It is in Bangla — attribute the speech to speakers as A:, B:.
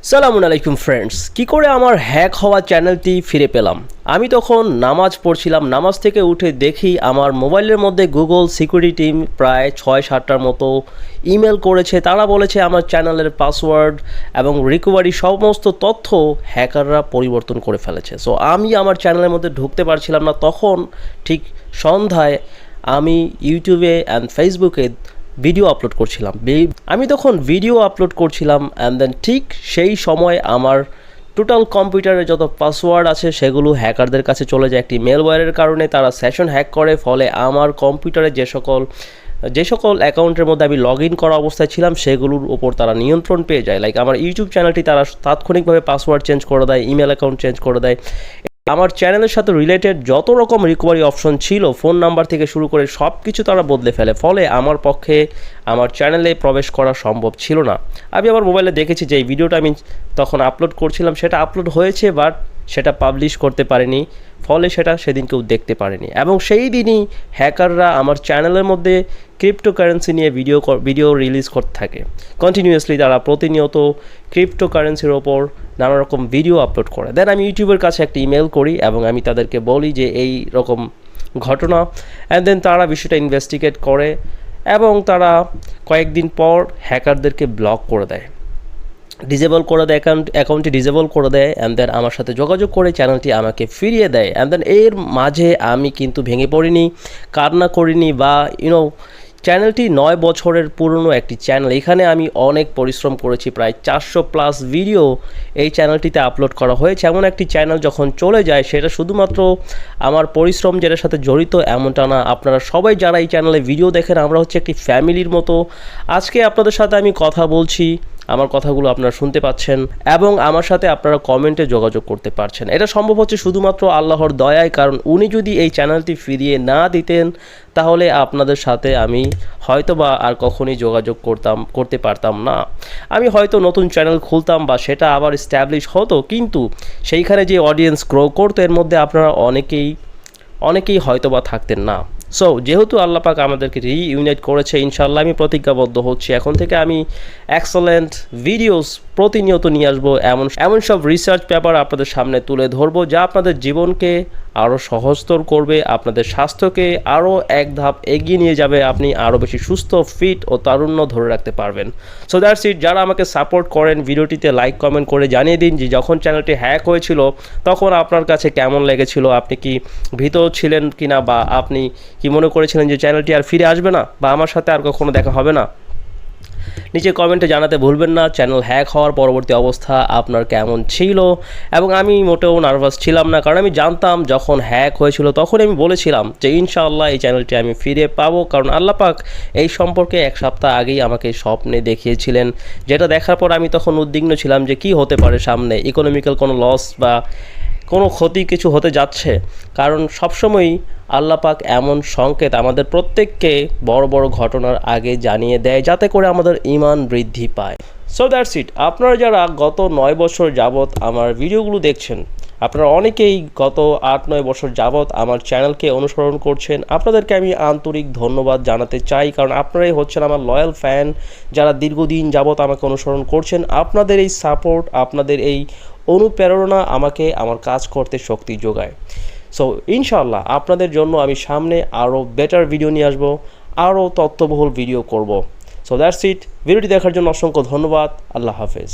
A: সালামু আলাইকুম ফ্রেন্ডস, কি করে আমার হ্যাক হওয়া চ্যানেলটি ফিরে পেলাম। আমি তখন নামাজ পড়ছিলাম, নামাজ থেকে উঠে দেখি আমার মোবাইলের মধ্যে গুগল সিকিউরিটি টিম প্রায় 6-7টার মতো ইমেল করেছে। তারা বলেছে আমার চ্যানেলের পাসওয়ার্ড এবং রিকভারি সমস্ত তথ্য হ্যাকাররা পরিবর্তন করে ফেলেছে। সো আমি আমার চ্যানেলের মধ্যে ঢুকতে পারছিলাম না। তখন ঠিক সন্ধ্যায় আমি ইউটিউবে অ্যান্ড ফেসবুকে ভিডিও আপলোড করছিলাম। আমি তখন ভিডিও আপলোড করছিলাম অ্যান্ড দেন ঠিক সেই সময় আমার টোটাল কম্পিউটারে যত পাসওয়ার্ড আছে সেগুলো হ্যাকারদের কাছে চলে যায়। একটি মেলওয়্যারের কারণে তারা সেশন হ্যাক করে, ফলে আমার কম্পিউটারে যে সকল অ্যাকাউন্টের মধ্যে আমি লগ ইন করা অবস্থায় ছিলাম সেগুলোর ওপর তারা নিয়ন্ত্রণ পেয়ে যায়। লাইক আমার ইউটিউব চ্যানেলটি তারা তাৎক্ষণিকভাবে পাসওয়ার্ড চেঞ্জ করে দেয়, ইমেল অ্যাকাউন্ট চেঞ্জ করে দেয়। আমার চ্যানেলের সাথে রিলেটেড যত রকম রিকভারি অপশন ছিল, ফোন নাম্বার থেকে শুরু করে সব কিছু তারা বদলে ফেলে। ফলে আমার পক্ষে আমার চ্যানেলে প্রবেশ করা সম্ভব ছিল না। আমি আমার মোবাইলে দেখেছি যে এই ভিডিওটা আমি তখন আপলোড করছিলাম, সেটা আপলোড হয়েছে বাট সেটা পাবলিশ করতে পারেনি, ফলে সেটা সেদিন কেউ দেখতে পারেনি। এবং সেই দিনই হ্যাকাররা আমার চ্যানেলের মধ্যে ক্রিপ্টোকারেন্সি নিয়ে ভিডিও রিলিজ করতে থাকে। কন্টিনিউয়াসলি তারা প্রতিনিয়ত ক্রিপ্টোকারেন্সির ওপর নানা রকম ভিডিও আপলোড করে। দেন আমি ইউটিউবের কাছে একটা ইমেল করি এবং আমি তাদেরকে বলি যে এই রকম ঘটনা, অ্যান্ড দেন তারা বিষয়টা ইনভেস্টিগেট করে এবং তারা কয়েকদিন পর হ্যাকারদেরকে ব্লক করে দেয়, ডিজেবল করে দেয়, অ্যাকাউন্টটি ডিজেবল করে দেয়, অ্যান্ড দেন আমার সাথে যোগাযোগ করে চ্যানেলটি আমাকে ফিরিয়ে দেয়। অ্যান্ড দেন এর মাঝে আমি কিন্তু ভেঙে পড়িনি, কান্না করিনি বা চ্যানেলটি 9 বছরের পুরনো একটি চ্যানেল। এখানে আমি অনেক পরিশ্রম করেছি, প্রায় 400+ ভিডিও এই চ্যানেলটিতে আপলোড করা হয়েছে। এমন একটি চ্যানেল যখন চলে যায় সেটা শুধুমাত্র আমার পরিশ্রম যেটার সাথে জড়িত এমনটা না। আপনারা সবাই যারা এই চ্যানেলে ভিডিও দেখেন, আমরা হচ্ছে একটি ফ্যামিলির মতো। আজকে আপনাদের সাথে আমি কথা বলছি, আমার কথাগুলো আপনারা শুনতে পাচ্ছেন এবং আমার সাথে আপনারা কমেন্টে যোগাযোগ করতে পারছেন। এটা সম্ভব হচ্ছে শুধুমাত্র আল্লাহর দয়ায়, কারণ উনি যদি এই চ্যানেলটি ফিরিয়ে না দিতেন তাহলে আপনাদের সাথে আমি হয়তো বা আর কখনোই যোগাযোগ করতে পারতাম না। আমি হয়তো নতুন চ্যানেল খুলতাম বা সেটা আবার এস্টাবলিশ হতো, কিন্তু সেইখানে যে অডিয়েন্স গ্রো করতো এর মধ্যে আপনারা অনেকেই হয়তো বা থাকতেন না। সো যেহেতু আল্লাহ পাক আমাদেরকে রিইউনাইট করেছে, ইনশাআল্লাহ আমি প্রতিজ্ঞাবদ্ধ হচ্ছি এখন থেকে আমি এক্সেলেন্ট ভিডিওস প্রতিনিয়ত নিয়ে আসবো, এমন সব রিসার্চ পেপার আপনাদের সামনে তুলে ধরবো যা আপনাদের জীবনকে আরও সহজতর করবে, আপনাদের স্বাস্থ্যকে আরও এক ধাপ এগিয়ে নিয়ে যাবে, আপনি আরও বেশি সুস্থ, ফিট ও তারুণ্য ধরে রাখতে পারবেন। So that's it. যারা আমাকে সাপোর্ট করেন ভিডিওটিতে লাইক কমেন্ট করে জানিয়ে দিন যে যখন চ্যানেলটি হ্যাক হয়েছিল তখন আপনার কাছে কেমন লেগেছিল, আপনি কি ভীত ছিলেন কিনা, বা আপনি কি মনে করেছিলেন যে চ্যানেলটি আর ফিরে আসবে না বা আমার সাথে আর কখনো দেখা হবে না। নিচে কমেন্টে জানাতে ভুলবেন না চ্যানেল হ্যাক হওয়ার পরবর্তী অবস্থা আপনার কেমন ছিল। এবং আমি মোটেও নার্ভাস ছিলাম না, কারণ আমি জানতাম যখন হ্যাক হয়েছিল তখন আমি বলেছিলাম যে ইনশাআল্লাহ এই চ্যানেলটি আমি ফিরে পাবো, কারণ আল্লাহ পাক এই সম্পর্কে 1 সপ্তাহ আগেই আমাকে স্বপ্নে দেখিয়েছিলেন, যেটা দেখার পর আমি তখন উদ্বিগ্ন ছিলাম যে কি হতে পারে সামনে, ইকোনমিক্যাল কোনো লস বা কোনো ক্ষতি কিছু হতে যাচ্ছে। কারণ সবসময়ই আল্লাহ পাক এমন সংকেত আমাদের প্রত্যেককে বড় বড় ঘটনার আগে জানিয়ে দেয় যাতে করে আমাদের ঈমান বৃদ্ধি পায়। So that's it. আপনারা যারা গত 9 বছর যাবৎ আমার ভিডিওগুলো দেখছেন, আপনারা অনেকেই গত 8-9 বছর যাবৎ আমার চ্যানেলকে অনুসরণ করছেন, আপনাদেরকে আমি আন্তরিক ধন্যবাদ জানাতে চাই, কারণ আপনারাই হচ্ছেন আমার লয়াল ফ্যান যারা দীর্ঘদিন যাবৎ আমাকে অনুসরণ করছেন। আপনাদের এই সাপোর্ট, আপনাদের এই অনুপ্রেরণা আমাকে আমার কাজ করতে শক্তি যোগায়। সো ইনশাআল্লাহ আপনাদের জন্য আমি সামনে আরও বেটার ভিডিও নিয়ে আসবো, আরও তথ্যবহুল ভিডিও করব। So that's it. ভিডিওটি দেখার জন্য অসংখ্য ধন্যবাদ। আল্লাহ হাফেজ।